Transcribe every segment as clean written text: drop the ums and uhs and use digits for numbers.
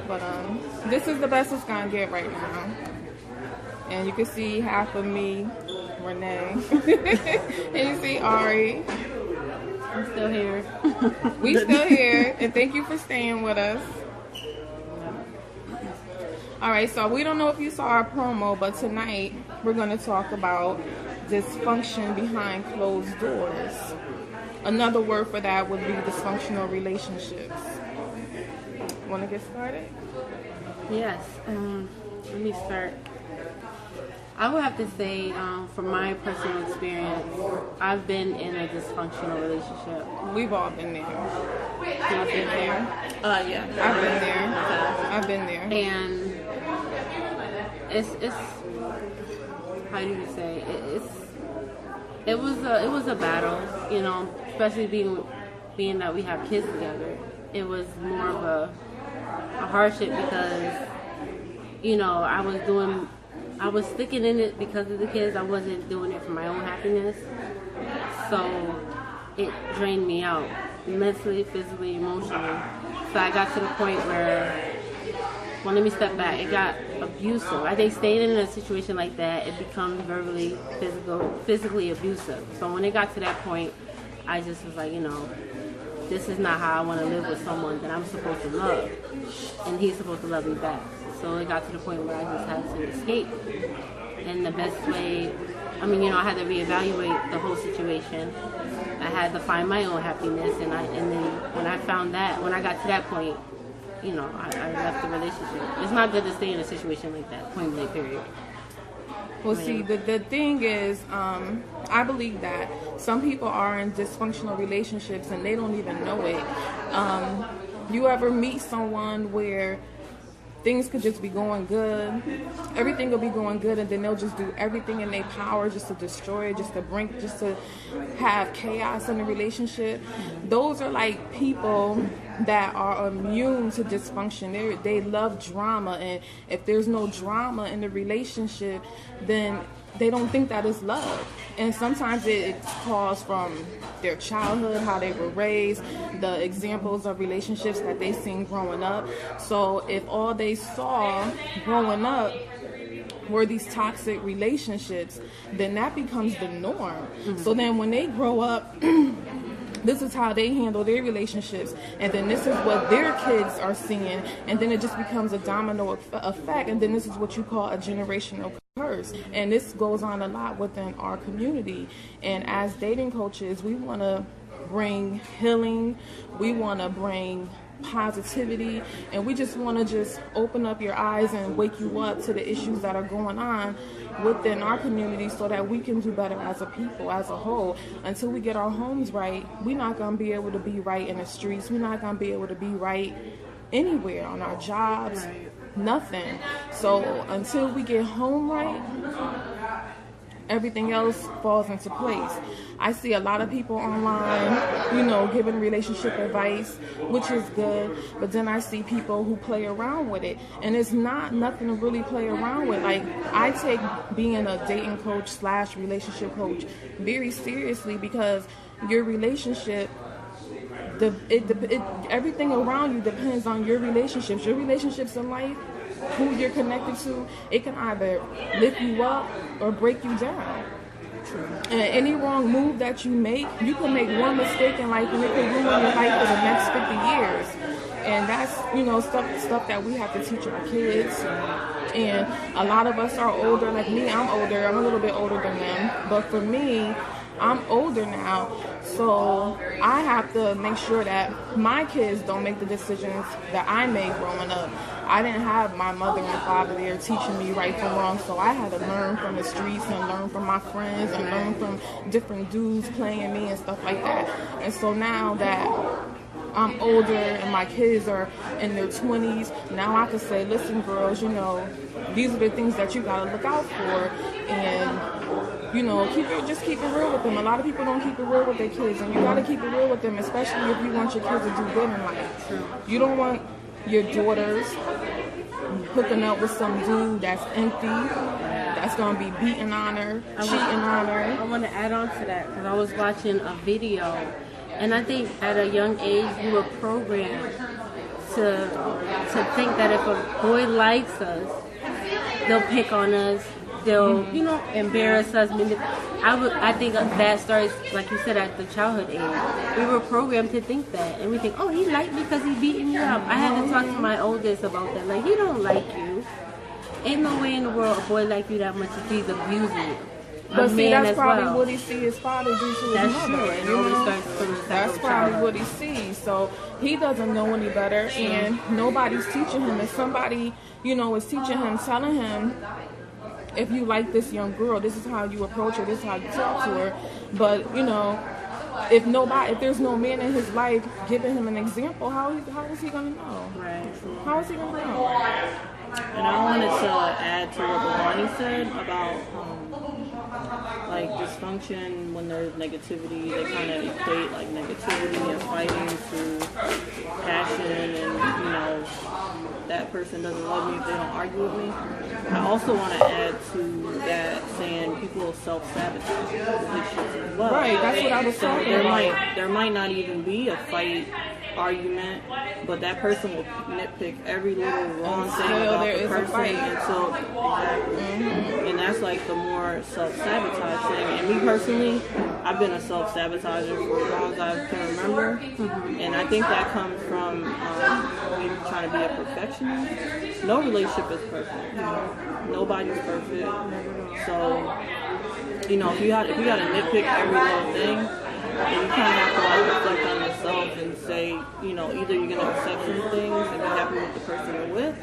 But this is the best it's gonna get right now. And you can see half of me, Renee, and you see Ari. I'm still here. We still here, and thank you for staying with us. All right, so we don't know if you saw our promo, but tonight we're going to talk about dysfunction behind closed doors. Another word for that would be dysfunctional relationships. Want to get started? Yes. Let me start. I would have to say, from my personal experience, I've been in a dysfunctional relationship. We've all been there. I've been there. Yeah, I've been there. I've been there. And it's how do you say it was a battle, you know, especially being that we have kids together. It was more of a hardship because, you know, I was sticking in it because of the kids. I wasn't doing it for my own happiness. So it drained me out mentally, physically, emotionally. So I got to the point where, well, let me step back. It got abusive. I think staying in a situation like that, it becomes verbally, physically abusive. So when it got to that point, I just was like, you know, this is not how I want to live with someone that I'm supposed to love. And he's supposed to love me back. So it got to the point where I just had to escape. And the best way, I mean, you know, I had to reevaluate the whole situation. I had to find my own happiness. And then when I found that, when I got to that point, you know, I left the relationship. It's not good to stay in a situation like that, point blank period. Well, see, the thing is, I believe that some people are in dysfunctional relationships and they don't even know it. You ever meet someone where things could just be going good, everything will be going good, and then they'll just do everything in their power just to destroy it, just to have chaos in the relationship? Those are like people that are immune to dysfunction. They love drama, and if there's no drama in the relationship, then they don't think that is love. And sometimes it's caused from their childhood, how they were raised, the examples of relationships that they seen growing up. So if all they saw growing up were these toxic relationships, then that becomes the norm. Mm-hmm. So then when they grow up, this is how they handle their relationships, and then this is what their kids are seeing, and then it just becomes a domino effect, and then this is what you call a generational curse. And this goes on a lot within our community. And as dating coaches, we want to bring healing, we want to bring positivity, and we just want to just open up your eyes and wake you up to the issues that are going on within our community so that we can do better as a people, as a whole. Until we get our homes right, we're not going to be able to be right in the streets. We're not going to be able to be right anywhere, on our jobs, nothing. So until we get home right, everything else falls into place. I see a lot of people online, you know, giving relationship advice, which is good, but then I see people who play around with it, and it's nothing to really play around with. Like, I take being a dating coach / relationship coach very seriously, because your relationship, everything around you depends on your relationships. Your relationships in life, who you're connected to, it can either lift you up or break you down. True. And any wrong move that you make, you can make one mistake in life and it can ruin your life for the next 50 years. And that's, you know, stuff that we have to teach our kids. And a lot of us are older. Like me, I'm older. I'm a little bit older than them. But for me, I'm older now, so I have to make sure that my kids don't make the decisions that I made growing up. I didn't have my mother and father there teaching me right from wrong, so I had to learn from the streets and learn from my friends and learn from different dudes playing me and stuff like that. And so now that I'm older and my kids are in their 20s, now I can say, listen, girls, you know, these are the things that you got to look out for, and, you know, just keep it real with them. A lot of people don't keep it real with their kids, and you got to keep it real with them, especially if you want your kids to do good in life. You don't want your daughters hooking up with some dude that's empty, that's going to be beating on her, cheating on her. I want to add on to that, because I was watching a video, and I think at a young age you were programmed to think that if a boy likes us, they'll pick on us, they'll embarrass us. I think that starts, like you said, at the childhood age. We were programmed to think that, and we think, oh, he liked me because he beating me up. I had to talk to my oldest about that. Like, he don't like you. Ain't no way in the world a boy like you that much if he's abusing you. But see, that's probably what he sees his father do to his mother. That's true. And always starts from the That's probably what he sees. So he doesn't know any better, and nobody's teaching him. If somebody, is teaching him, telling him, if you like this young girl, this is how you approach her, this is how you talk to her. But if there's no man in his life giving him an example, how is he gonna know? Right. How is he gonna know? And I wanted to add to what Bonnie said about like dysfunction. When there's negativity, they kind of equate like negativity and fighting to passion, and that person doesn't love me if they don't argue with me. I also want to add to that saying people will self-sabotage relationships as well. Right, that's what I was talking about. There might not even be a fight, argument, but that person will nitpick every little wrong thing about the person until and that's like the more self-sabotage thing. And me personally, I've been a self-sabotager for as long as I can remember, and I think that comes from maybe trying to be a perfectionist. No relationship is perfect. Nobody's perfect. So if you got to nitpick every little thing, then you kind of have to like reflect on yourself and say, either you're gonna accept some things and be happy with the person you're with,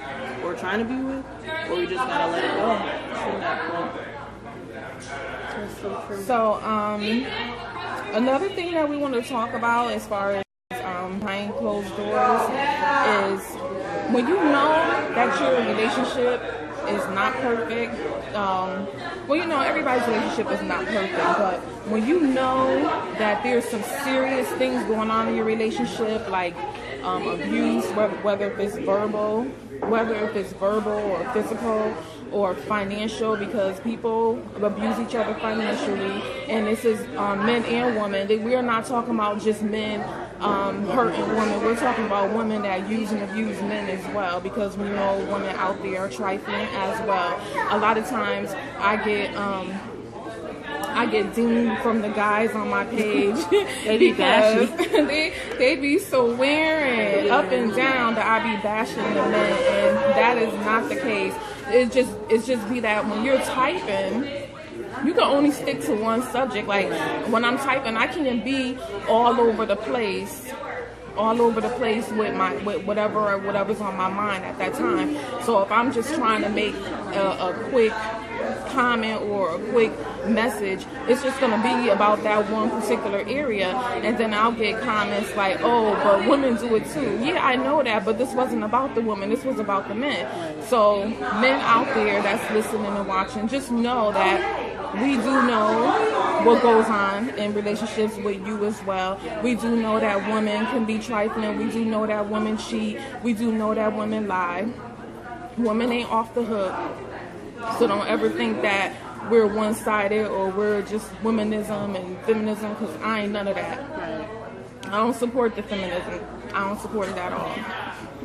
or trying to be with, or you just gotta let it go. So, another thing that we want to talk about as far as behind closed doors is when you know that your relationship is not perfect. Everybody's relationship is not perfect, but when you know that there's some serious things going on in your relationship, like abuse, whether it's verbal or physical or financial, because people abuse each other financially, and this is men and women. We are not talking about just men hurting women. We're talking about women that use and abuse men as well, because we know women out there are trifling as well. A lot of times I get dinged from the guys on my page because they be so wearing up and down that I be bashing the men, and that is not the case. It's just be that when you're typing, you can only stick to one subject. Like when I'm typing, I can't be all over the place with whatever's on my mind at that time. So if I'm just trying to make a quick comment or a quick message, it's just going to be about that one particular area, and then I'll get comments like, oh, but women do it too. Yeah, I know that, but this wasn't about the women, this was about the men. So men out there that's listening and watching, just know that we do know what goes on in relationships with you as well. We do know that women can be trifling. We do know that women cheat. We do know that women lie. Women ain't off the hook. So don't ever think that we're one-sided or we're just womanism and feminism, because I ain't none of that. I don't support the feminism. I don't support it at all.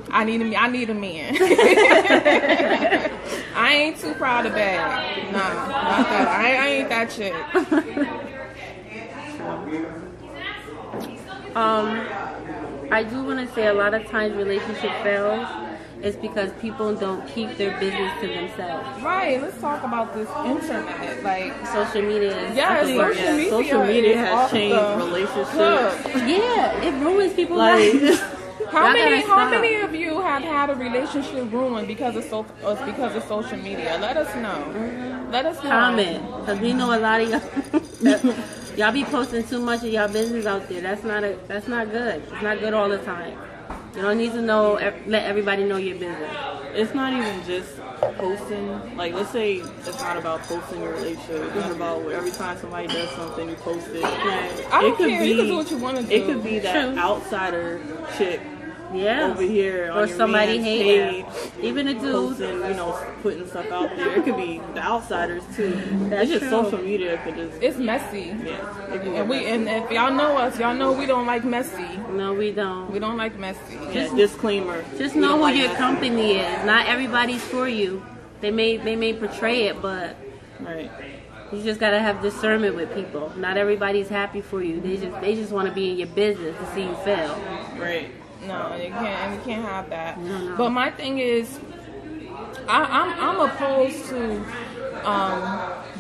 I need a man. I ain't too proud of that. Nah, not that. I ain't that chick. I do want to say a lot of times relationship fails is because people don't keep their business to themselves. Right. Let's talk about this internet. Like social media. Social media has changed relationships. Yeah, it ruins people's lives. How many of you have had a relationship ruined because of social media? Let us know. Let us know. Comment, because we know a lot of y'all be posting too much of y'all business out there. That's not good. It's not good all the time. You don't need to let everybody know your business. It's not even just posting. Like, let's say it's not about posting your relationship. It's about every time somebody does something, you post it. I don't care. You can do what you want to do. It could be that outsider chick over here on or your somebody man's hating. page, Even the dudes, posting, putting stuff out there. It could be the outsiders too. That's it's just true. social media could just. It's messy. Yeah. And if y'all know us, y'all know we don't like messy. No, we don't. We don't like messy. Yeah, disclaimer. Just know who your company is. Not everybody's for you. They may portray it, but right. You just gotta have discernment with people. Not everybody's happy for you. They just want to be in your business to see you fail. Right. No, you can't have that. No. But my thing is, I'm opposed to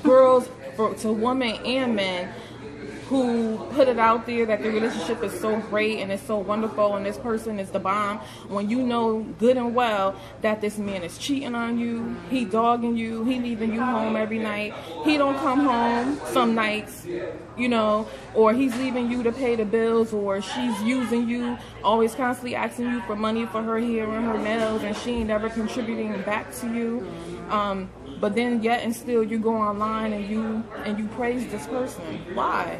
girls, to women and men who put it out there that the relationship is so great and it's so wonderful and this person is the bomb, when you know good and well that this man is cheating on you, he dogging you, he leaving you home every night, he don't come home some nights, or he's leaving you to pay the bills, or she's using you, always constantly asking you for money for her hair and her nails, and she ain't never contributing back to you. But then yet and still you go online and you praise this person. Why?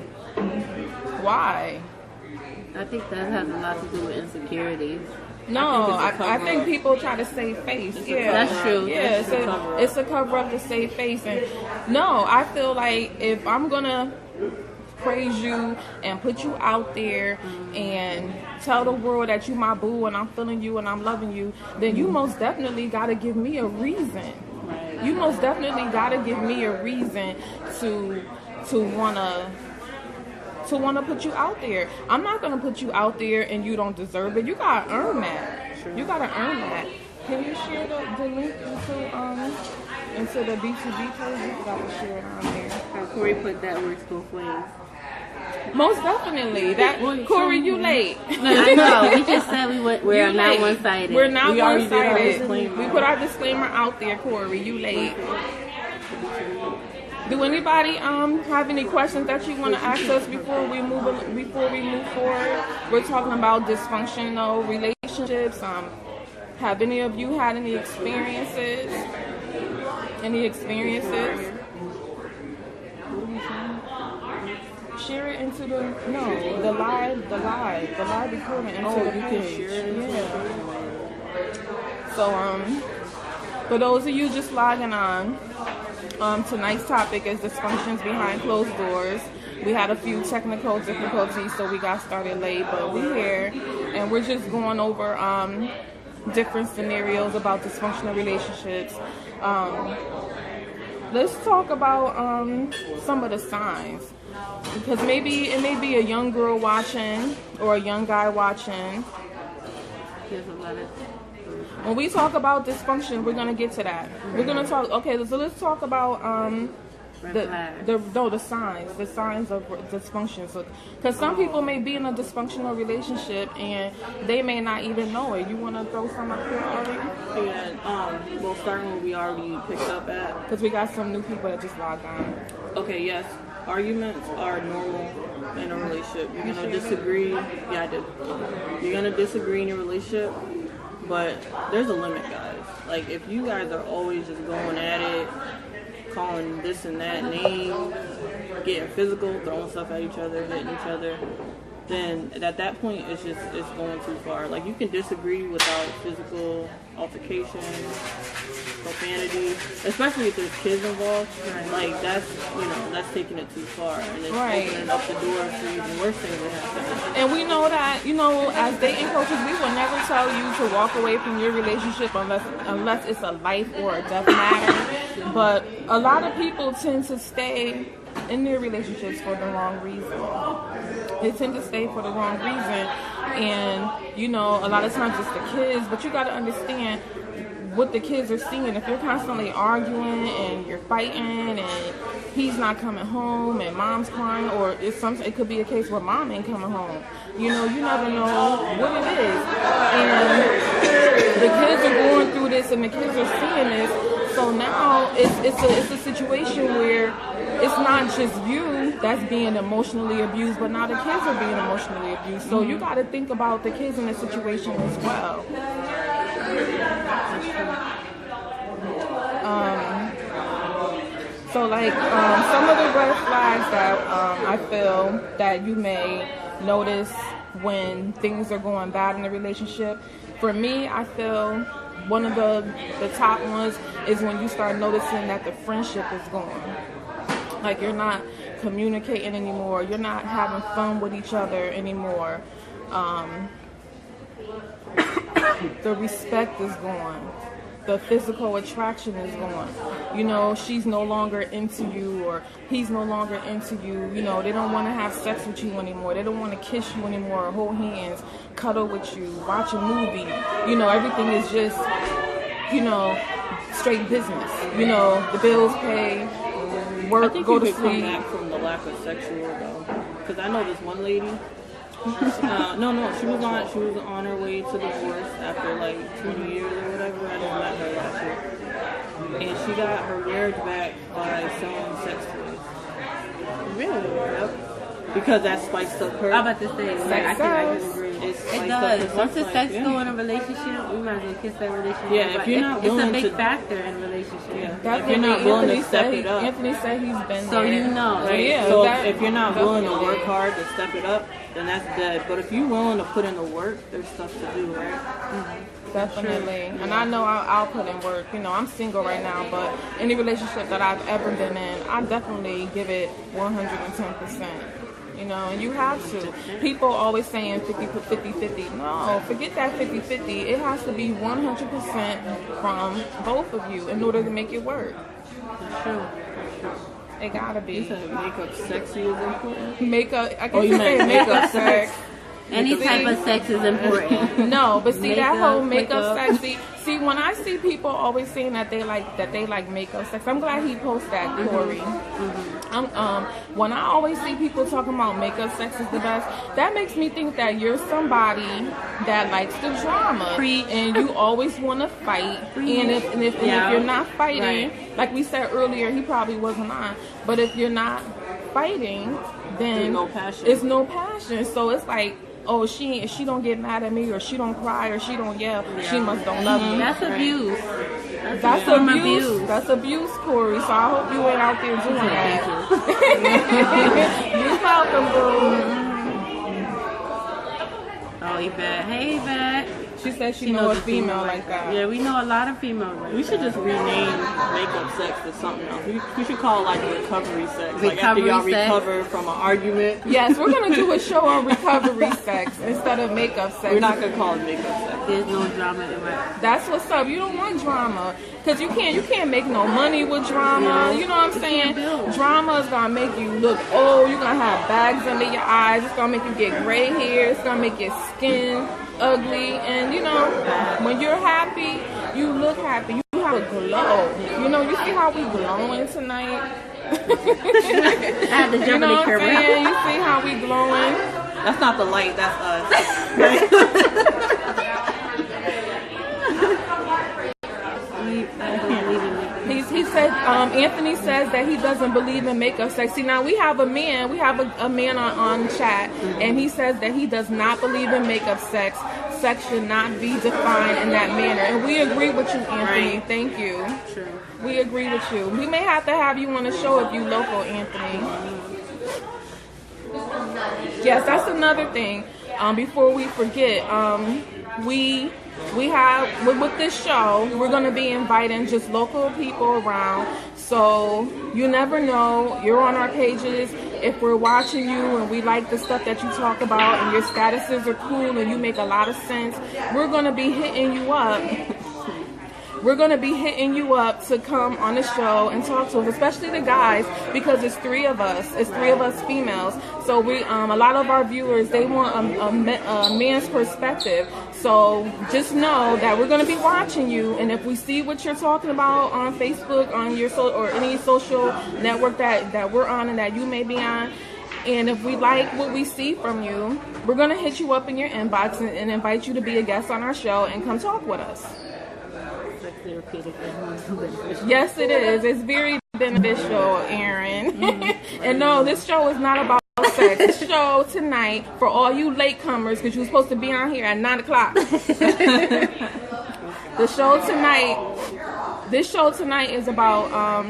I think that has a lot to do with insecurities. No, I think people try to save face. Yeah, that's true. Yeah, it's a cover up to save face. And no, I feel like if I'm gonna praise you and put you out there and tell the world that you my boo and I'm feeling you and I'm loving you, then you most definitely gotta give me a reason. You most definitely gotta give me a reason to wanna put you out there. I'm not gonna put you out there and you don't deserve it. You gotta earn that. Sure. You gotta earn that. Can you share the link into the B2B page? You gotta share it on there. Corey put that works both ways. Most definitely. Corey, you late. I know. We just said we're not one-sided. We're not one-sided. We put our disclaimer out there, Corey. You late. Do anybody have any questions that you want to ask us before we move forward? We're talking about dysfunctional relationships. Have any of you had any experiences? Share it into the live recording into the page. So for those of you just logging on, tonight's topic is dysfunctions behind closed doors. We had a few technical difficulties, so we got started late, but we're here and we're just going over different scenarios about dysfunctional relationships. Let's talk about some of the signs. Because maybe it may be a young girl watching or a young guy watching. There's a lot of... When we talk about dysfunction, we're gonna get to that. We're gonna talk. Okay, so let's talk about the signs of dysfunction. So, because some people may be in a dysfunctional relationship and they may not even know it. You want to throw some up here already? Yeah. Well, starting where we already picked up at. Because we got some new people that just logged on. Okay. Yes. Arguments are normal in a relationship. You're gonna disagree. Yeah, I did. You're gonna disagree in your relationship, but there's a limit, guys. Like, if you guys are always just going at it, calling this and that name, getting physical, throwing stuff at each other, hitting each other, then at that point it's going too far. Like, you can disagree without physical altercation, profanity, especially if there's kids involved. Right. Like, that's taking it too far, and it's opening up the door for even worse things to happen. And we know that, as dating coaches, we will never tell you to walk away from your relationship unless it's a life or a death matter. But a lot of people tend to stay in their relationships for the wrong reason. They tend to stay for the wrong reason, and a lot of times it's the kids, but you got to understand what the kids are seeing. If you're constantly arguing and you're fighting and he's not coming home and mom's crying, or it could be a case where mom ain't coming home. You never know what it is. And the kids are going through this and the kids are seeing this. So now it's a situation where it's not just you that's being emotionally abused, but now the kids are being emotionally abused. So you got to think about the kids in the situation as well. So some of the red flags that I feel that you may notice when things are going bad in the relationship. For me, I feel one of the top ones is when you start noticing that the friendship is gone. Like you're not communicating anymore. You're not having fun with each other anymore. The respect is gone. The physical attraction is gone. You know, she's no longer into you, or he's no longer into you. You know, they don't want to have sex with you anymore. They don't want to kiss you anymore, or hold hands, cuddle with you, watch a movie. You know, everything is just, you know, straight business. You know, the bills pay, work, go to sleep. Come back from the lack of sexual though, because I know this one lady. She was on her way to divorce after like 2 years or whatever. I just met her last year, and she got her marriage back by selling sex toys. Really? Yep. Because that spiced up her. I'm about to say, I can agree. It does. Once the sex go in a relationship, we might as well kiss that relationship. Yeah, if you're not willing it's a big factor in a relationship. Yeah. If you're not willing to step it up. Anthony said he's been so there. you know. Right? Yeah, so if you're not willing to work definitely. hard to step it up, then that's dead. But if you're willing to put in the work, there's stuff to do, right? Mm-hmm. Definitely. And I know I'll put in work. You know, I'm single right now, but any relationship that I've ever been in, I definitely give it 110%. You know, and you have to. People always saying 50-50. No, forget that 50-50. It has to be 100% from both of you in order to make it work. That's true. It gotta be. You said makeup sexy is important? Makeup, I guess Oh, you you say meant makeup sex. Any type of sex is important. No, but see that whole makeup makeup. sexy. See, when I see people always saying that they like makeup sex, I'm glad he posted that, Corey. When I always see people talking about makeup sex is the best, that makes me think that you're somebody that likes the drama, and you always want to fight. And if you're not fighting, like we said earlier, he probably wasn't on. But if you're not fighting, then there's no passion. it's no passion. So it's like, oh, she don't get mad at me, or she don't cry, or she don't yell, she must don't love me. That's abuse. That's abuse. That's abuse, Corey. So I hope you ain't out there doing that. You welcome, boo. Oh, Yvette. Hey, Yvette. She said she knows a female like that. Yeah, we know a lot of females like We should just rename makeup sex to something else. We should call it like recovery sex. Like after y'all recover from an argument. Yes, we're going to do a show on recovery sex instead of makeup sex. We're not going to call it makeup sex. There's no drama in it. That's what's up. You don't want drama. Because you can't make no money with drama. You know what I'm saying? Drama is going to make you look old. You're going to have bags under your eyes. It's going to make you get gray hair. It's going to make your skin ugly. And, you know, when you're happy, you look happy. You have a glow. You know, you see how we glowing tonight? I had to jump in the camera. You see how we glowing? That's not the light. That's us. He said, Anthony says that he doesn't believe in makeup sex. See, now we have a man on chat, and he says that he does not believe in makeup sex. Sex should not be defined in that manner. And we agree with you, Anthony. Right. Thank you. True. We agree with you. We may have to have you on the show if you local, Anthony. Yes, that's another thing. Before we forget, we have with this show, we're going to be inviting just local people around. So you never know. You're on our pages. If we're watching you and we like the stuff that you talk about and your statuses are cool and you make a lot of sense, we're going to be hitting you up. We're going to be hitting you up to come on the show and talk to us, especially the guys, because it's 3 of us. It's 3 of us females. So we, a lot of our viewers, they want a man's perspective. So just know that we're going to be watching you, and if we see what you're talking about on Facebook, on your or any social network that we're on and that you may be on, and if we like what we see from you, we're going to hit you up in your inbox and invite you to be a guest on our show and come talk with us. Yes, it is. It's very beneficial, Aaron. Mm-hmm. And no, this show is not about sex. This show tonight, for all you latecomers, because you were supposed to be on here at 9 o'clock. This show tonight is about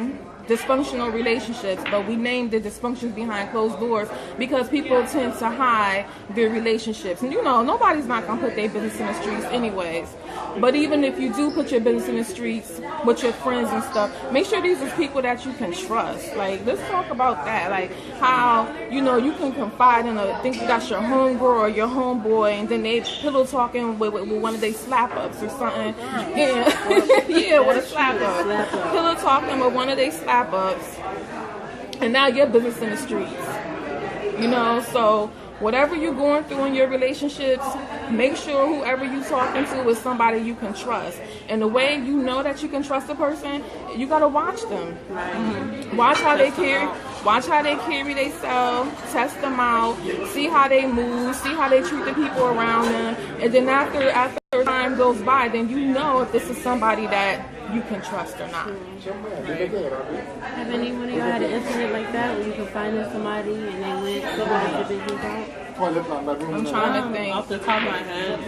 dysfunctional relationships, but we named the dysfunctions behind closed doors because people tend to hide their relationships. And nobody's not going to put their business in the streets anyways. But even if you do put your business in the streets with your friends and stuff, make sure these are people that you can trust. Like, let's talk about that. Like, how, you can confide in think you got your homegirl or your homeboy, and then they pillow talking with one of their slap-ups or something. Yeah, with a slap-up. Pillow talking with one of their slap-ups. And now your business in the streets. So whatever you're going through in your relationships, make sure whoever you're talking to is somebody you can trust. And the way you know that you can trust a person, you gotta watch them. Watch how they carry themselves, test them out, see how they move, see how they treat the people around them, and then after time goes by, then you know if this is somebody that you can trust or not. Have anyone of y'all had an incident like that where you can find somebody and they went to the business out? I'm trying to think. Off the top of my head,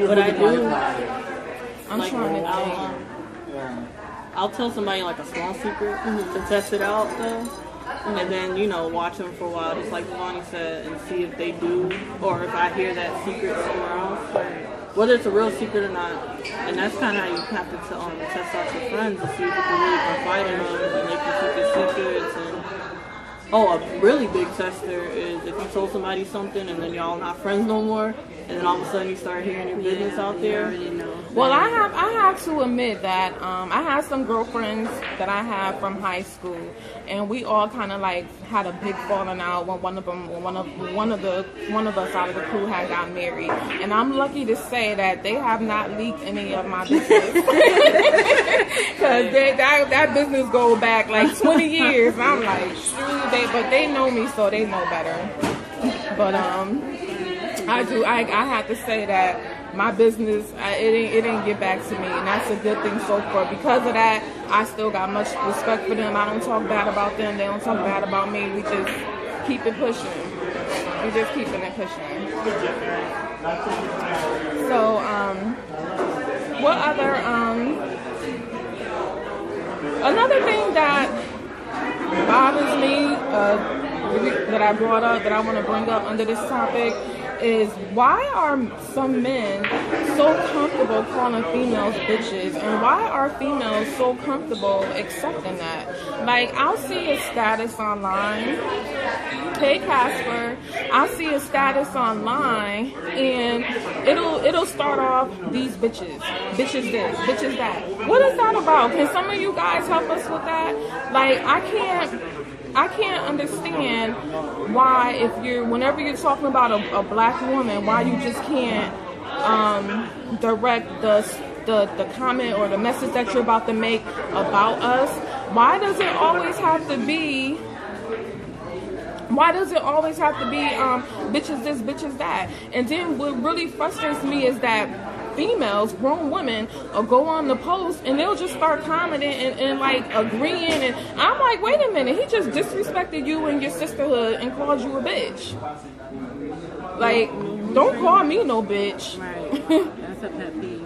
But I do. I'm trying to think. I'll tell somebody like a small secret to test it out though. And then, watch them for a while, just like Lonnie said, and see if they do, or if I hear that secret somewhere else, whether it's a real secret or not. And that's kind of how you have to test out your friends to see if you can really confide in them and they can keep your secrets. And a really big tester is if you told somebody something and then y'all not friends no more, and then all of a sudden you start hearing your business out there. Well, I have to admit that I had some girlfriends that I had from high school, and we all kind of like had a big falling out when one of us out of the crew had got married. And I'm lucky to say that they have not leaked any of my business because that business go back like 20 years. And I'm like, shoot, but they know me, so they know better. But I have to say that my business, it didn't get back to me, and that's a good thing so far. Because of that, I still got much respect for them. I don't talk bad about them. They don't talk bad about me. We just keep it pushing. We just keeping it pushing. So, what other, another thing that bothers me, that I brought up, that I want to bring up under this topic, is why are some men so comfortable calling females bitches, and why are females so comfortable accepting that? Like, I'll see a status online, hey Casper, I'll see a status online, and it'll start off, these bitches this, bitches that. What is that about? Can some of you guys help us with that? Like, I can't understand why, whenever you're talking about a black woman, why you just can't direct the comment or the message that you're about to make about us. Why does it always have to be bitches this, bitches that? And then what really frustrates me is that females, grown women, will go on the post and they'll just start commenting and like agreeing, and I'm like, wait a minute, he just disrespected you and your sisterhood and called you a bitch. Like, don't call me no bitch. Right. That's a pet peeve.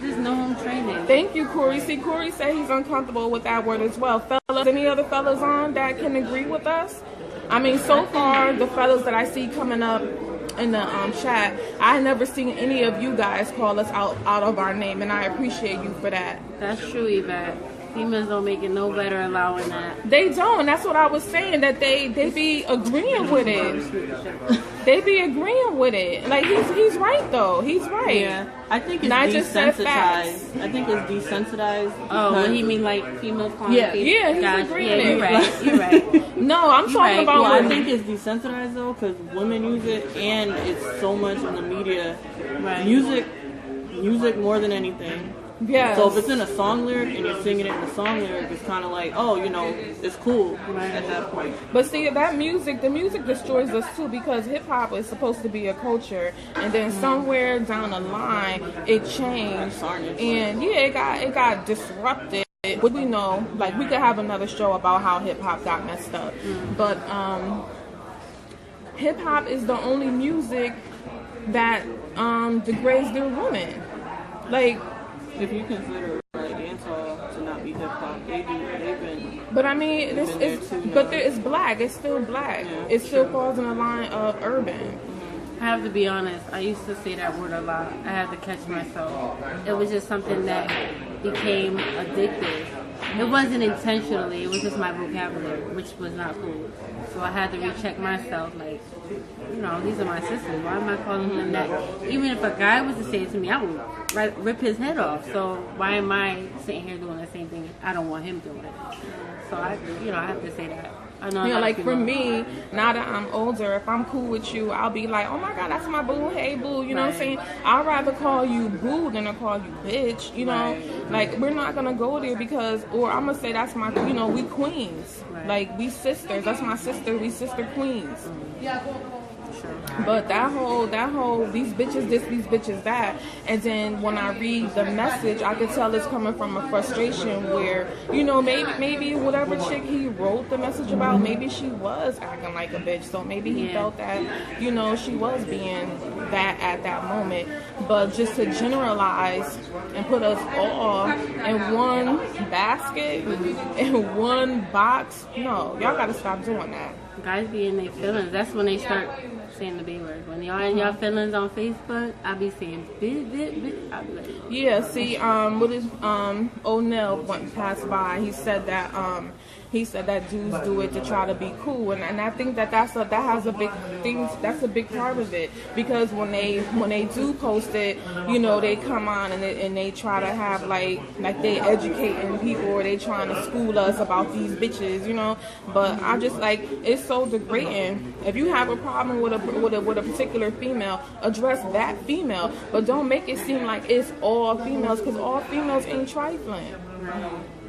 There's no home training. Thank you, Corey. See, Corey said he's uncomfortable with that word as well. Fellas, any other fellas on that can agree with us? I mean, so far, the fellas that I see coming up in the chat, I never seen any of you guys call us out of our name, and I appreciate you for that. That's true, Yvette. Females don't make it no better allowing that. They don't. That's what I was saying, that they be agreeing with it. They be agreeing with it. Like, he's right, though. He's right. Yeah. I think it's desensitized. I think it's desensitized. Oh, what he mean, like females calling Yeah, he's agreeing. Yeah, you're right. No, I'm talking about... Well, I think it's desensitized, though, because women use it, and it's so much in the media. Right. Music more than anything. Yeah. So if it's in a song lyric and you're singing it in the song lyric, it's kind of like, oh, it's cool at that point. But see, the music destroys us too, because hip hop is supposed to be a culture, and then somewhere down the line it changed, and yeah, it got disrupted. What we know, like, we could have another show about how hip hop got messed up, but hip hop is the only music that degrades their women, like. If you consider dancehall to not R&B, hip hop. They've been. But I mean, it's black. It's still black. Yeah, it still falls in the line of urban. I have to be honest, I used to say that word a lot. I had to catch myself. It was just something that became addictive. It wasn't intentionally, it was just my vocabulary, which was not cool. So I had to recheck myself, like, you know, these are my sisters. Why am I calling them that? Even if a guy was to say it to me, I would rip his head off. So why am I sitting here doing the same thing? I don't want him doing it. So I have to say that. I know. You know, like for me, now that I'm older, if I'm cool with you, I'll be like, oh my God, that's my boo. Hey boo, you know what I'm saying? I'd rather call you boo than to call you bitch. You know, like we're not gonna go there because, or I'm gonna say that's my, you know, we queens. Like we sisters. That's my sister. We sister queens. But that whole these bitches this, these bitches that, and then when I read the message, I could tell it's coming from a frustration where, you know, maybe whatever chick he wrote the message about, maybe she was acting like a bitch, so maybe he felt that, you know, she was being that at that moment. But just to generalize and put us all in one basket, in one box, no, y'all gotta stop doing that. Guys be in their feelings. That's when they start saying the B word. When y'all in y'all feelings on Facebook, I be saying bit. I be like, yeah. See, what is O'Neill went passed by. He said that dudes do it to try to be cool, and I think that has a big thing. That's a big part of it, because when they do post it, you know, they come on and they try to have like they educating people, or they trying to school us about these bitches, you know. But I just like, it's so degrading. If you have a problem with a particular female, address that female, but don't make it seem like it's all females, because all females ain't trifling.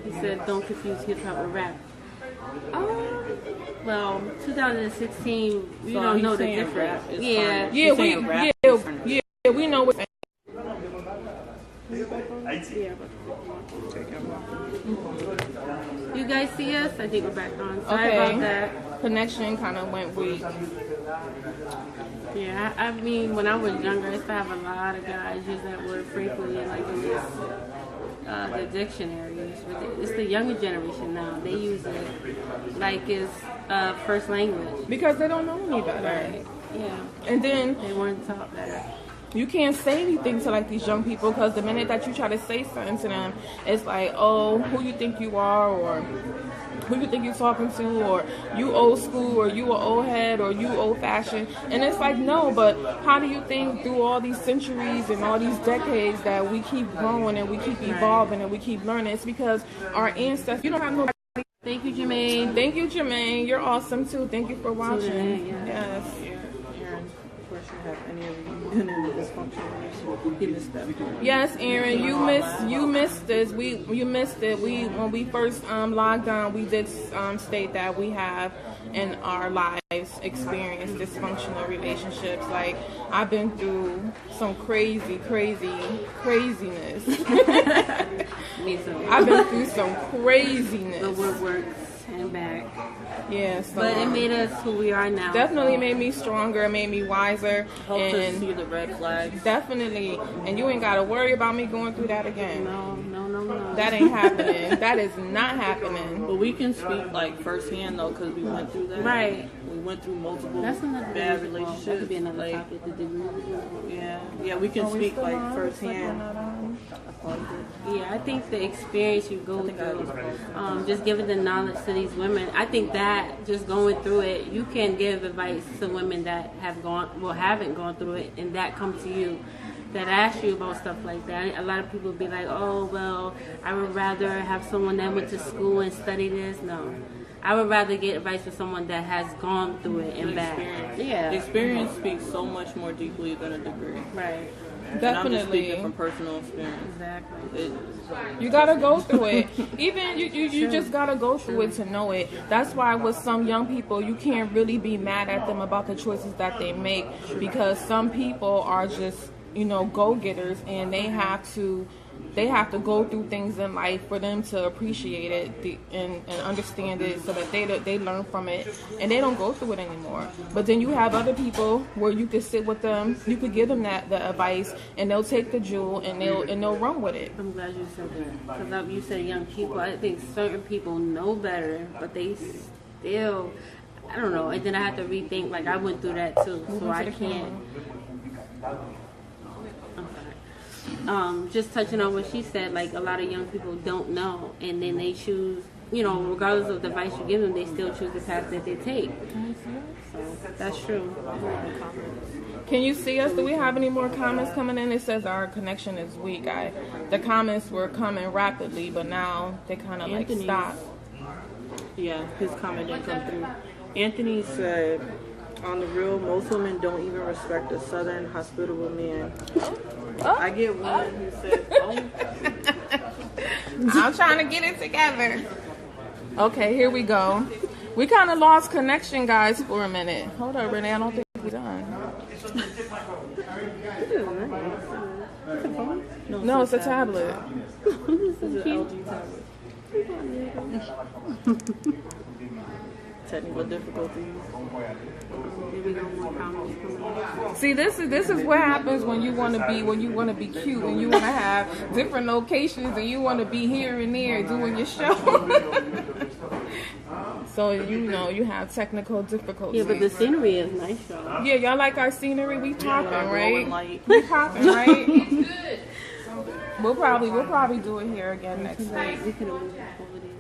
He said, don't confuse hip hop with rap. Well, 2016, we don't know the difference. Yeah, we know what. You guys see us? I think we're back on. Sorry about that. Connection kind of went weak. Yeah, I mean, when I was younger, I used to have a lot of guys use that word frequently, like in this. The dictionaries. It's the younger generation now. They use it like it's first language. Because they don't know any better. Right. Yeah. And then they weren't taught better. You can't say anything to like these young people, because the minute that you try to say something to them, it's like, oh, who you think you are, or who you think you're talking to, or you old school, or you an old head, or you old fashioned. And it's like, no, but how do you think through all these centuries and all these decades that we keep growing and we keep evolving and we keep learning? It's because our ancestors, you don't have nobody. Thank you, Jermaine. Thank you, Jermaine. You're awesome too. Thank you for watching. Yes. Have any of you been in a dysfunctional relationship? You missed that. Yes, Aaron, you missed this. You missed it. When we first logged on, we did state that we have in our lives experienced dysfunctional relationships. Like, I've been through some craziness. Me too. I've been through some craziness. The word works and back. Yeah, so, but it made us who we are now. Definitely made me stronger, it made me wiser. Helped us see the red flags. Definitely. And you ain't got to worry about me going through that again. No. That ain't happening. That is not happening. But we can speak like firsthand though, because we went through that. Right. We went through multiple bad relationships. That could be another topic. Yeah, we can speak like firsthand. Yeah, I think the experience you go through, just giving the knowledge to these women, I think that just going through it, you can give advice to women that haven't gone through it, and that come to you, that ask you about stuff like that. A lot of people be like, oh, well, I would rather have someone that went to school and study this. No. I would rather get advice from someone that has gone through it and back. Yeah. Experience speaks so much more deeply than a degree. Right. Definitely. And I'm just speaking from personal experience. Exactly. You gotta go through it. Even you just gotta go through it to know it. That's why with some young people, you can't really be mad at them about the choices that they make, because some people are just, go-getters, and they have to they have to go through things in life for them to appreciate it and understand it, so that they learn from it and they don't go through it anymore. But then you have other people where you could sit with them, you could give them the advice, and they'll take the jewel and they'll run with it. I'm glad you said that, because you said young people. I think certain people know better, but they still, I don't know. And then I have to rethink. Like, I went through that too, so I can't. I'm sorry. Just touching on what she said, like, a lot of young people don't know, and then they choose, regardless of the advice you give them, they still choose the path that they take. So that's true. Can you see us? Do we have any more comments coming in? It says our connection is weak. The comments were coming rapidly, but now they kind of like stopped. Yeah, his comment didn't come through. Anthony said, on the real, most women don't even respect a southern hospitable man. Oh. I get one who says, I'm trying to get it together. Okay, here we go. We kind of lost connection, guys, for a minute. Hold up, Renee. I don't think we're done. No, it's a tablet. This is an LG tablet. Technical difficulties. See, this is what happens when you want to be cute and you want to have different locations and you want to be here and there doing your show. So you have technical difficulties. Yeah, but the scenery is nice, y'all. Yeah, y'all like our scenery? We popping, right? We popping, right? Good. We'll probably do it here again next week. We could have moved back over there.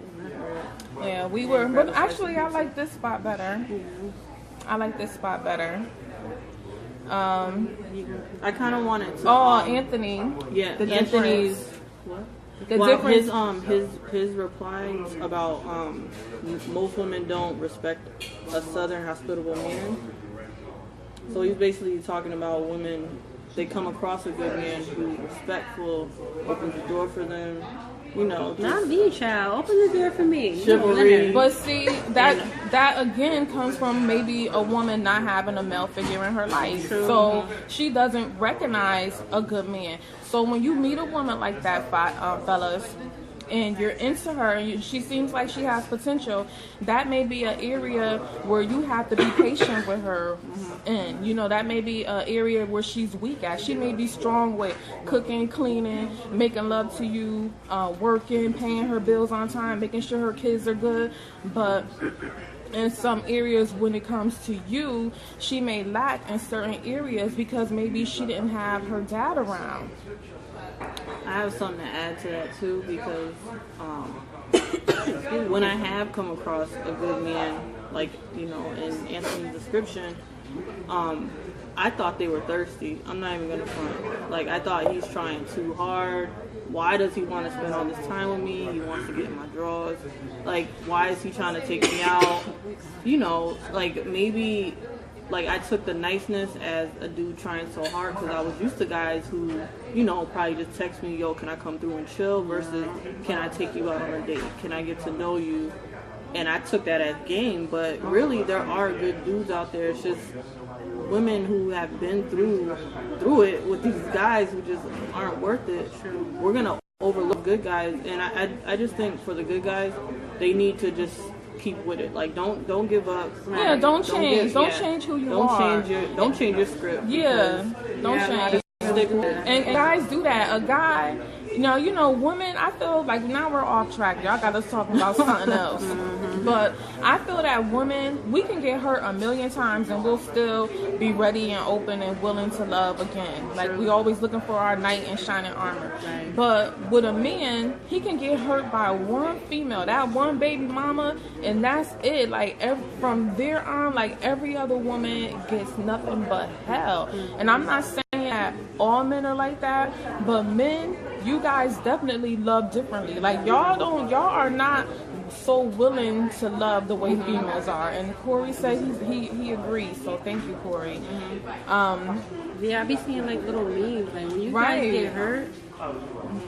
Yeah, we were. But actually, I like this spot better. I like this spot better. I kind of wanted to. Anthony. Yeah, the Anthony's. What? The difference. His replies about most women don't respect a southern hospitable man. So he's basically talking about women. They come across a good man who's respectful, opens the door for them. Not me, child. Open the door for me. Chivalry. But see, that again comes from maybe a woman not having a male figure in her life. True. So she doesn't recognize a good man. So when you meet a woman like that, fellas, and you're into her and she seems like she has potential, that may be an area where you have to be patient with her in. That may be an area where she's weak at. She may be strong with cooking, cleaning, making love to you, working, paying her bills on time, making sure her kids are good. But in some areas, when it comes to you, she may lack in certain areas because maybe she didn't have her dad around. I have something to add to that too, because when I have come across a good man, like in Anthony's description, I thought they were thirsty. I'm not even gonna front. Like, I thought he's trying too hard. Why does he want to spend all this time with me? He wants to get in my drawers. Like, why is he trying to take me out? Maybe. Like, I took the niceness as a dude trying so hard, because I was used to guys who, probably just text me, yo, can I come through and chill, versus can I take you out on a date? Can I get to know you? And I took that as game, but really there are good dudes out there. It's just women who have been through it with these guys who just aren't worth it. We're going to overlook good guys, and I just think for the good guys, they need to just keep with it. Like, don't give up. Yeah, don't change. Don't change who you are. Don't change your script. Yeah, don't change. And guys do that. A guy, women, I feel like now we're off track. Y'all got us talking about something else. But I feel that women, we can get hurt a million times and we'll still be ready and open and willing to love again. Like, we always looking for our knight in shining armor. Right. But with a man, he can get hurt by one female, that one baby mama, and that's it. Like, from there on, like, every other woman gets nothing but hell. And I'm not saying that all men are like that, but men, you guys definitely love differently. Like, y'all are not so willing to love the way females are. And Corey said he agrees, so thank you, Corey. Yeah, I be seeing like little memes, like when you guys get hurt,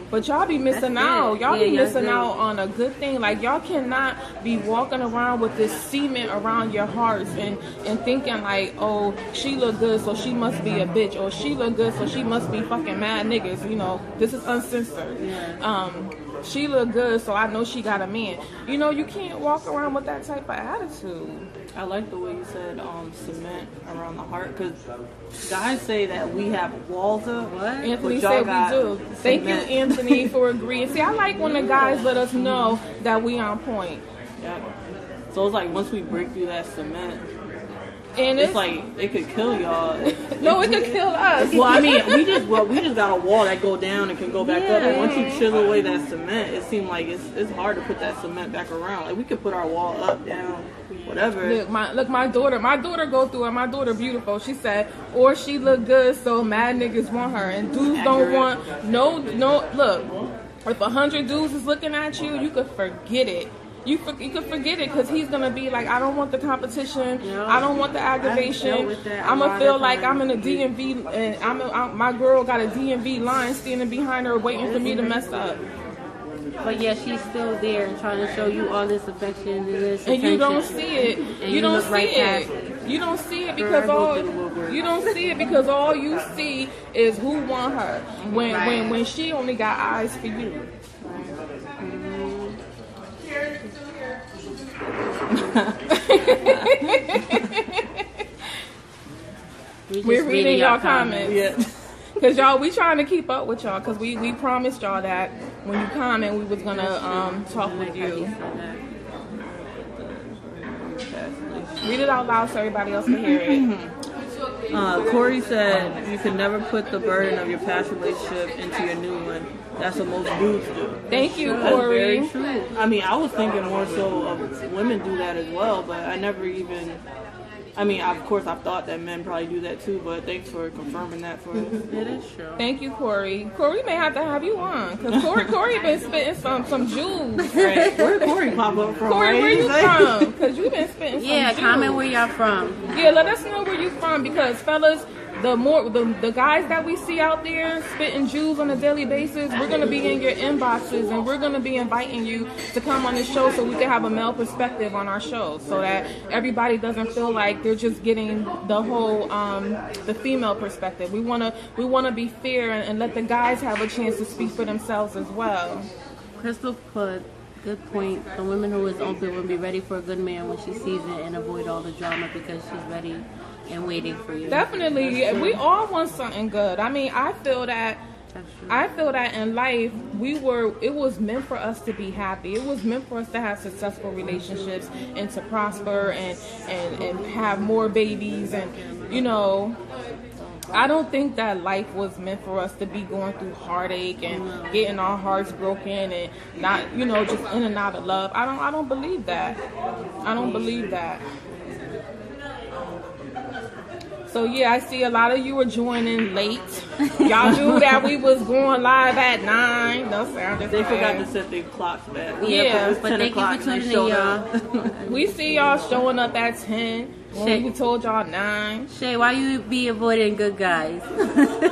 But y'all be missing out. Y'all be missing out on a good thing. Like, y'all cannot be walking around with this cement around your hearts and thinking like, oh, she look good, so she must be a bitch, or she look good, so she must be fucking mad niggas. You know, this is uncensored. She look good, so I know she got a man. You know, you can't walk around with that type of attitude. I like the way you said cement around the heart, because guys say that we have walls of what? Anthony said we do. Thank you, Anthony, for agreeing. See, I like when the guys let us know that we on point. Yeah. So it's like once we break through that cement, and it's like it could kill y'all. No, it could kill us. Well, I mean, we just got a wall that go down and can go back up. And once you chisel away that cement, it seemed like it's hard to put that cement back around. Like we could put our wall up, down, whatever. Look, my daughter go through it. My daughter beautiful. She said, or she look good, so mad niggas want her, and dudes don't want no. Look, if 100 dudes is looking at you, you could forget it. You could forget it, because he's gonna be like, I don't want the competition. I don't want the aggravation. I'm gonna feel like I'm in a DMV and my girl got a DMV line standing behind her waiting for me to mess up. But yeah, she's still there trying to show you all this affection and this attention. And you don't see it. And you don't see it. You don't see it because all you see is who want her. When she only got eyes for you. We're reading y'all comments. Yeah. Cause y'all, we trying to keep up with y'all, cause we promised y'all that when you comment we was gonna talk with you. Read it out loud so everybody else can hear it. Corey said you can never put the burden of your past relationship into your new one. That's what most dudes do. Thank you, Corey. That's very true. I mean, I was thinking more so of women do that as well, but I never even... I mean, of course, I've thought that men probably do that too, but thanks for confirming that for us. It is true. Thank you, Corey. Corey may have to have you on, because Corey been spitting some jewels. Right. Where did Corey pop up from? Corey, where you from? Because you've been spitting some jewels. Comment where y'all from. Yeah, let us know where you from, because fellas, the guys that we see out there spitting jewels on a daily basis, we're going to be in your inboxes, and we're going to be inviting you to come on the show so we can have a male perspective on our show, so that everybody doesn't feel like they're just getting the whole the female perspective. We want to be fair and let the guys have a chance to speak for themselves as well. Crystal put good point. The woman who is open will be ready for a good man when she sees it and avoid all the drama because she's ready and waiting for you. Definitely. We all want something good. I mean, I feel that in life it was meant for us to be happy. It was meant for us to have successful relationships and to prosper and have more babies, and you know, I don't think that life was meant for us to be going through heartache and getting our hearts broken and not, you know, just in and out of love. I don't believe that. I don't believe that. So yeah, I see a lot of you were joining late. Y'all knew that we was going live at 9. No, sir, they forgot to set their clocks back. Yeah, but thank you for tuning in, y'all. We see y'all showing up at 10. When we told y'all 9. Shay, why you be avoiding good guys?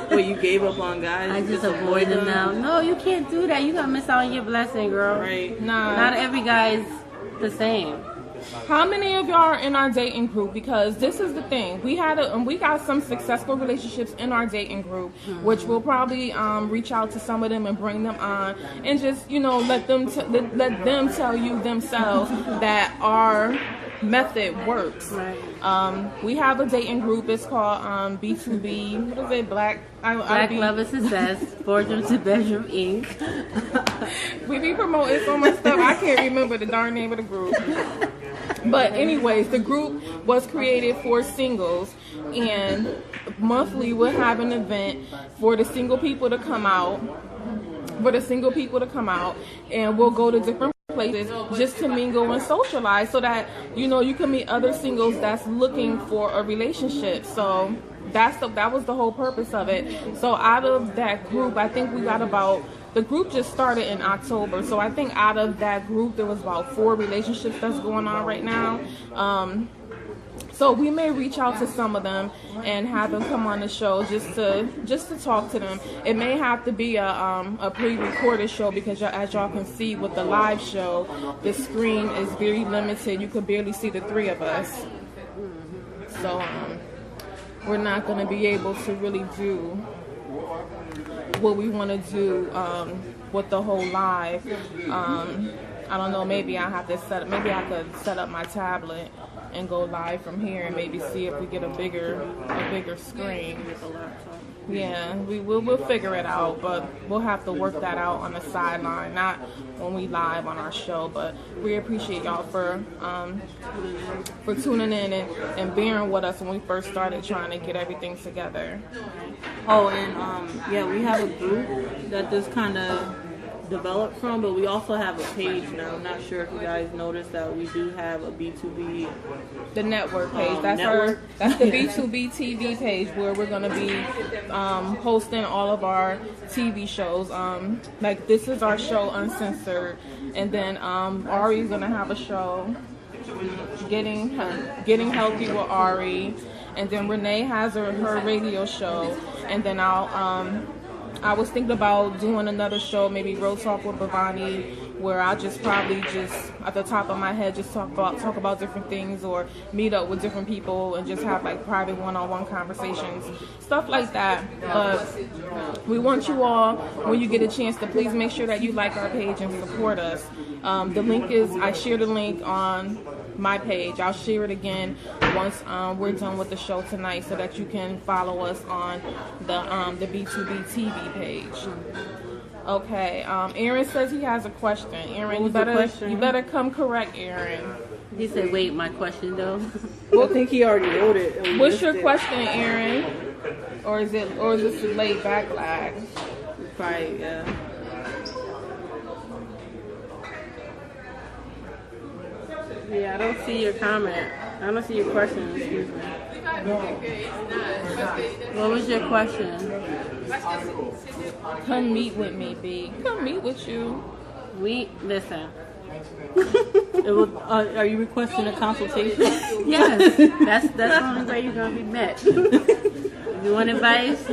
Well, you gave up on guys? I just avoid them now. No, you can't do that. You gonna miss out on your blessing, girl. Right. Nah. Not every guy's the same. How many of y'all are in our dating group? Because this is the thing. We got some successful relationships in our dating group, which we'll probably reach out to some of them and bring them on, and just, you know, let them tell you themselves that our method works. Right. We have a dating group. It's called B2B. What is it? Black Love and Success. Boardroom to Bedroom Inc. We be promoting so much stuff. I can't remember the darn name of the group. But anyways, the group was created for singles, and monthly we'll have an event for the single people to come out. And we'll go to different places just to mingle and socialize, so that, you know, you can meet other singles that's looking for a relationship. So that was the whole purpose of it. So out of that group, I think we got the group just started in October, so I think out of that group there was about 4 relationships that's going on right now. So we may reach out to some of them and have them come on the show just to talk to them. It may have to be a pre-recorded show because as y'all can see with the live show, the screen is very limited. You could barely see the three of us. So we're not going to be able to really do what we want to do with the whole live. I don't know, maybe I could set up my tablet and go live from here and maybe see if we get a bigger screen. Yeah, we'll figure it out, but we'll have to work that out on the sideline, not when we live on our show. But we appreciate y'all for tuning in and bearing with us when we first started trying to get everything together. Oh, and yeah, we have a group that this kind of developed from, but we also have a page now. I'm not sure if you guys noticed that we do have a B2B, the network page. That's the B2B TV page where we're gonna be hosting all of our TV shows. Like this is our show Uncensored, and then Ari's gonna have a show, Getting Healthy with Ari, and then Renee has her radio show, and then I was thinking about doing another show, maybe Real Talk with Bhavani, where I just probably at the top of my head just talk about different things, or meet up with different people and just have like private one-on-one conversations, stuff like that. But we want you all, when you get a chance, to please make sure that you like our page and support us. The link I shared the link on my page. I'll share it again once we're done with the show tonight, so that you can follow us on the B2B TV page. Okay. Aaron says he has a question. Aaron, you better come correct, Aaron. He said, "Wait, my question though." I think he already wrote it. What's your question, Aaron? Or is this a late backlash? Probably, yeah. Yeah, I don't see your comment. I don't see your question. Excuse me. What was your question? Come meet with me, B. Come meet with you. Listen. Are you requesting a consultation? Yes. That's the only way you're gonna be met. You want advice?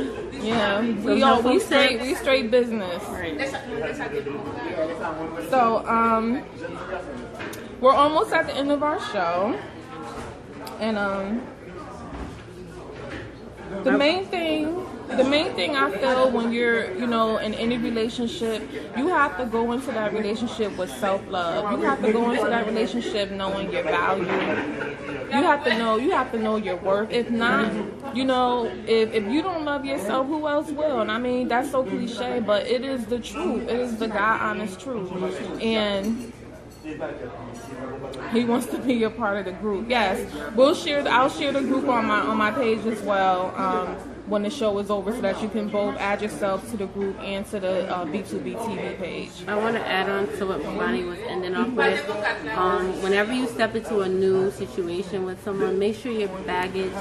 Yeah. We straight business. Right. So we're almost at the end of our show, and the main thing I feel when you're, in any relationship, you have to go into that relationship with self-love. You have to go into that relationship knowing your value. You have to know your worth. If not, if you don't love yourself, who else will? And I mean, that's so cliche, but it is the truth. It is the God honest truth. And he wants to be a part of the group. Yes, I'll share the group on my page as well when the show is over, so that you can both add yourselves to the group and to the B2B TV page. I want to add on to what Bonnie was ending off with. Whenever you step into a new situation with someone, make sure your baggage,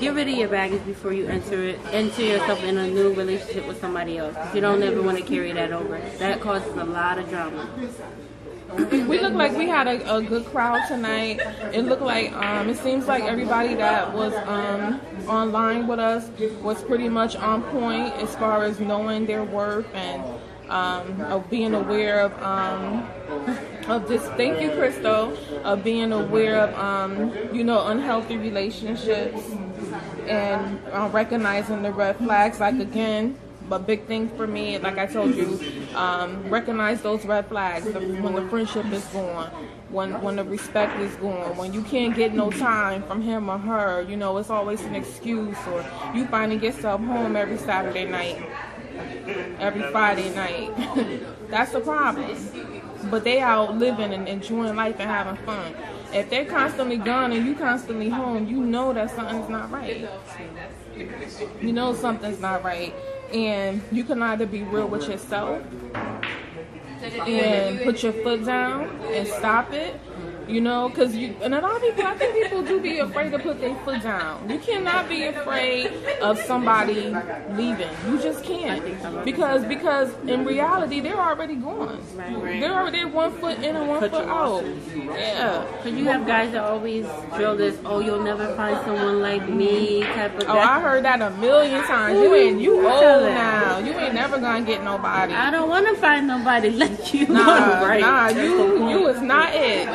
get rid of your baggage before you enter yourself in a new relationship with somebody else. You don't ever want to carry that over. That causes a lot of drama. We look like we had a good crowd tonight. It looked like it seems like everybody that was online with us was pretty much on point as far as knowing their worth and of being aware of this. Thank you, Crystal. Of being aware of unhealthy relationships and recognizing the red flags. Like, again, a big thing for me, like I told you, recognize those red flags when the friendship is gone, when the respect is gone, when you can't get no time from him or her. It's always an excuse, or you finding yourself home every Saturday night, every Friday night. That's the problem. But they out living and enjoying life and having fun. If they're constantly gone and you constantly home, you know that something's not right. Something's not right. And you can either be real with yourself and put your foot down and stop it, You know, because and a lot of people, I think people do be afraid to put their foot down. You cannot be afraid of somebody leaving. You just can't, because in reality they're already gone. Right. They're 1 foot in and 1 foot out. Yeah. Because you have guys that always drill this, oh, you'll never find someone like me type of. Oh, I heard that a million times. You old now. You ain't never gonna get nobody. I don't want to find nobody like you. Nah, you is not it.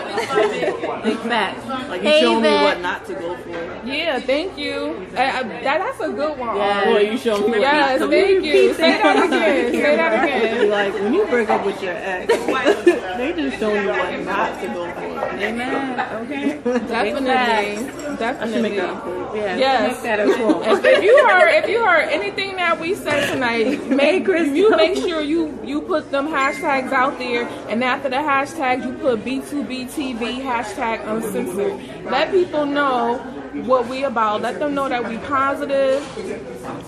Big facts. Like you showing me what not to go for. Yeah, thank you. That's a good one. Yeah. Boy, you showing me what Yes, not to thank you. Say that again. Say that again. Like when you break up with your ex, they just showing you what not to go for. Amen. Okay. Definitely. I should make that a quote. Yeah. Yes. Make that a quote. If you heard anything that we said tonight, make sure you put them hashtags out there, and after the hashtags you put B2BTV #uncensored. Let people know what we about. Let them know that we positive,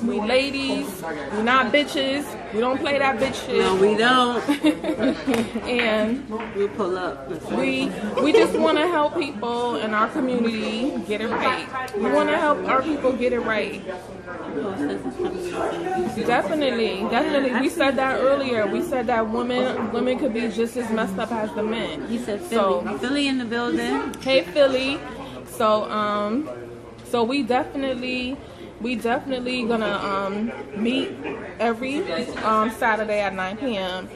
we ladies, we not bitches, we don't play that bitch shit. No, we don't. And we pull up. we just want to help people in our community get it right. We want to help our people get it right. Definitely. We said that earlier. We said that women could be just as messed up as the men. He said Philly. Philly in the building. Hey Philly. So we definitely gonna meet every Saturday at 9 p.m.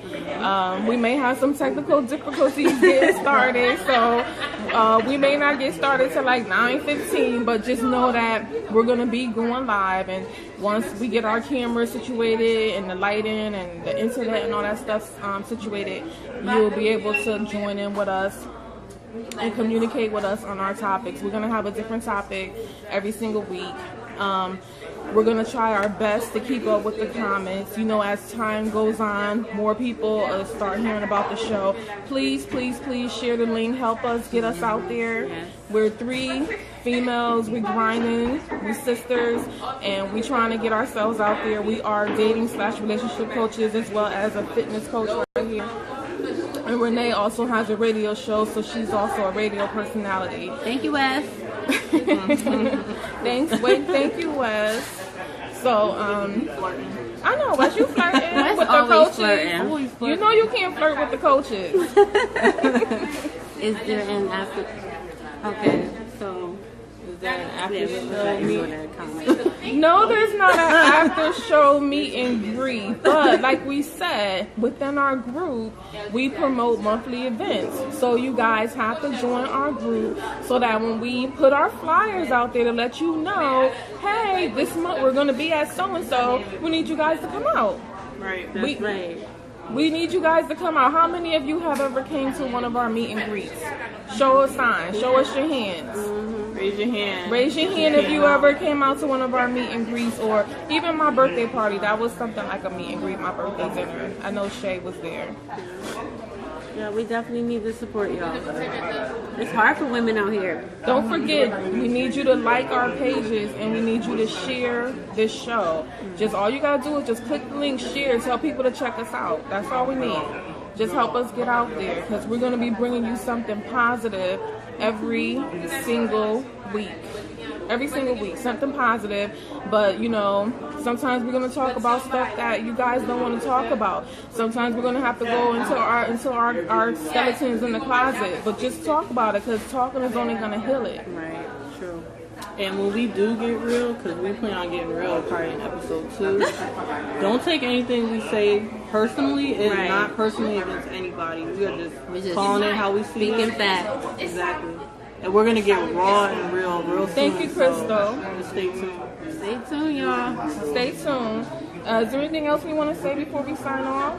We may have some technical difficulties getting started, so we may not get started till like 9:15. But just know that we're gonna be going live, and once we get our cameras situated and the lighting and the internet and all that stuff situated, you'll be able to join in with us and communicate with us on our topics. We're going to have a different topic every single week. We're going to try our best to keep up with the comments. You know, as time goes on, more people start hearing about the show. Please share the link. Help us get us out there. We're 3 females. We're grinding. We're sisters. And we're trying to get ourselves out there. We are dating/relationship coaches as well as a fitness coach right here. And Renee also has a radio show, so she's also a radio personality. Thank you, Wes. Thank you, Wes. So, I know, Wes, you flirting Wes with the always coaches. flirting. You know you can't flirt with the coaches. Is there an after? Okay, so is there an after show meet? No, there's not an after show meet and greet. But like we said, within our group, we promote monthly events. So you guys have to join our group so that when we put our flyers out there to let you know, hey, this month we're going to be at so-and-so, we need you guys to come out. Right. That's right. We need you guys to come out. How many of you have ever came to one of our meet and greets? Show a sign. Show us your hands. Raise your hand. Raise your hand if you ever came out to one of our meet and greets, or even my birthday party. That was something like a meet and greet, my birthday dinner. I know Shay was there. Yeah, we definitely need to support y'all. It's hard for women out here. Don't forget, we need you to like our pages, and we need you to share this show. Just all you gotta do is just click the link, share, tell people to check us out. That's all we need. Just help us get out there, because we're going to be bringing you something positive every single week. Every single week, something positive. But, you know, sometimes we're going to talk about stuff that you guys don't want to talk about. Sometimes we're going to have to go into our skeletons in the closet. But just talk about it, because talking is only going to heal it. Right, true. And when we do get real, because we plan on getting real probably in episode 2, don't take anything we say personally. It's not personally against anybody. We are just calling it how we see it. Speaking facts. Exactly. And we're going to get raw and real soon. Thank you, Crystal. So just stay tuned. Stay tuned, y'all. Stay tuned. Is there anything else we want to say before we sign off?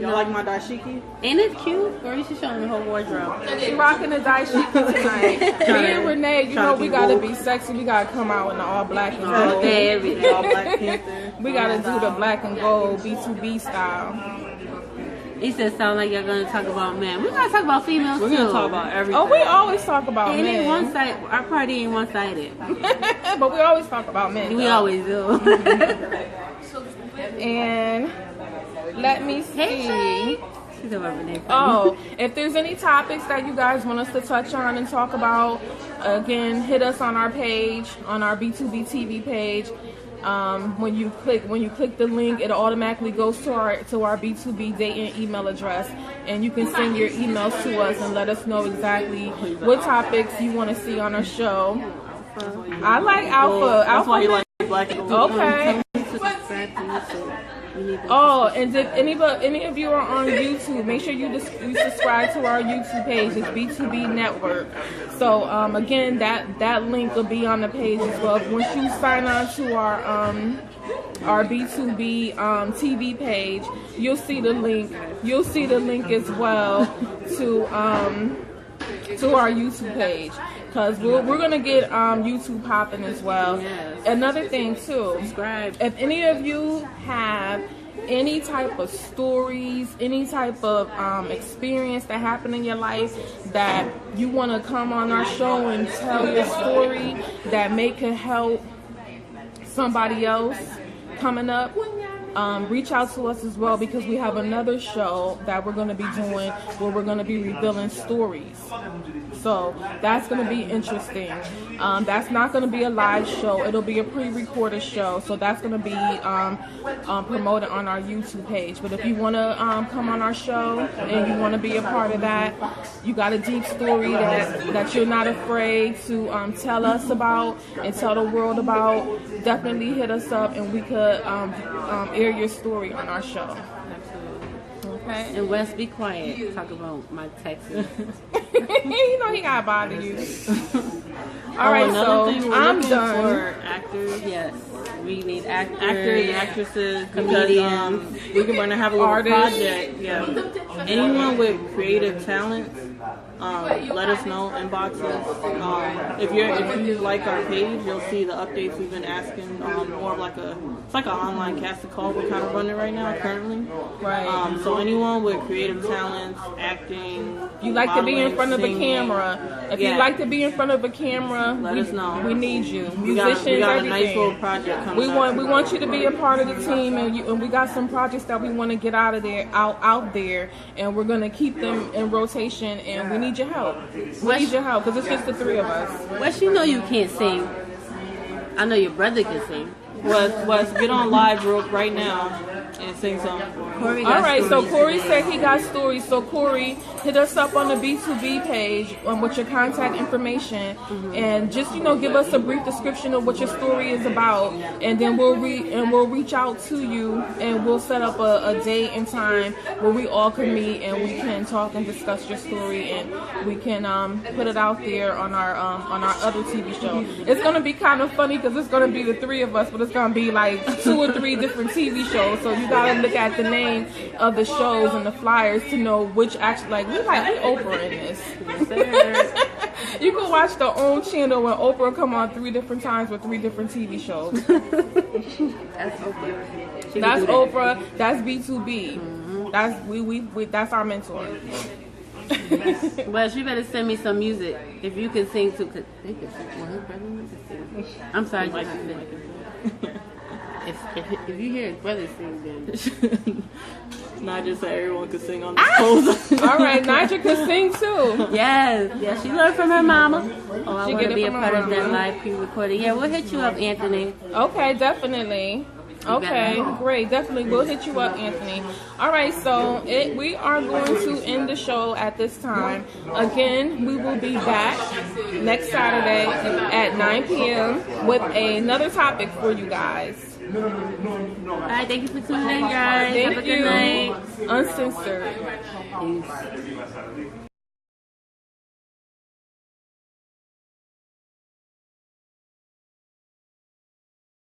Y'all like my dashiki? Ain't it cute? Or you should show them the whole wardrobe. She rocking the dashiki tonight. Me and Renee, you know we gotta be sexy. We gotta come out in the all black and gold. All day, every day. All Black Panther. We gotta do the black and gold B2B style. He said, sound like y'all gonna talk about men. We're gonna talk about females We're too. gonna talk about everything. Oh, we always talk about It men. ain't one side. Our party ain't one-sided. But we always talk about men. We though. always do. And let me see. Hey, She said what Renee said. Oh, if there's any topics that you guys want us to touch on and talk about, again, hit us on our page, on our B2B TV page. When you click the link, it automatically goes to our B2B Dayton email address, and you can send your emails to us and let us know exactly what topics you want to see on our show. I like Alpha. That's why you like Black and Gold. Okay. Oh, and if any of you are on YouTube, make sure you subscribe to our YouTube page. It's B2B Network. So again, that link will be on the page as well. Once you sign on to our B2B TV page, you'll see the link. You'll see the link as well to our YouTube page. Because we're going to get YouTube popping as well. Yes. Another thing, too. Subscribe. If any of you have any type of stories, any type of experience that happened in your life that you want to come on our show and tell your story that could help somebody else coming up, reach out to us as well, because we have another show that we're going to be doing where we're going to be revealing stories. So that's going to be interesting. That's not going to be a live show. It'll be a pre-recorded show. So that's going to be promoted on our YouTube page. But if you want to come on our show and you want to be a part of that, you got a deep story that you're not afraid to tell us about and tell the world about, definitely hit us up and we could air your story on our show. Okay. And Wes, be quiet. Talk about my Texas. You know he gotta bother you. All right, so I'm done. For actors, Yes, we need actors, actresses, comedians. because we're going to have a little project. Yeah, anyone with creative talents, let us know. Inbox us. If you like our page, you'll see the updates we've been asking. More of like it's like an online casting call we're kind of running right now currently. Right. So anyone with creative talents, acting, you like modeling, to be in front of a singing, camera. If you like to be in front of a camera, let us know. We need you. We got Musicians, a everything. nice little project coming. We want you to be a part of the team, and we got some projects that we want to get out there, and we're gonna keep them in rotation. And we need your help. We need your help because it's just the three of us. Wes, you know you can't sing. I know your brother can sing. Wes, get on live right now and sing something for us. Corey All got right, so stories Corey today. said he got stories. So Corey, hit us up on the B2B page with your contact information, and just give us a brief description of what your story is about, and then we'll reach out to you, and we'll set up a date and time where we all can meet and we can talk and discuss your story, and we can put it out there on our other TV show. It's gonna be kind of funny because it's gonna be the three of us, but it's gonna be like 2 or 3 different TV shows. So you gotta look at the name of the shows and the flyers to know which actually we Oprah in this. You can watch the own channel when Oprah come on 3 different times with 3 different TV shows. That's Oprah. That's Oprah. That's B2B. That's that's our mentor. Wes, you better send me some music if you can sing too. Cause they can sing. Well, his brother needs to sing. I'm sorry, if you hear his brother sing, then Not just so everyone could sing on the post. All right, Nigel can sing too. yes, she learned from her mama. Oh, I She want get to it be a from part her of that mama. live pre-recording. Yeah, we'll hit you up, Anthony. Okay, definitely. Okay, great. Definitely. We'll hit you up, Anthony. All right, so we are going to end the show at this time. Again, we will be back next Saturday at 9 p.m. with another topic for you guys. All right, thank you for tuning in, guys. Thank Have a you. good night. Uncensored. Peace.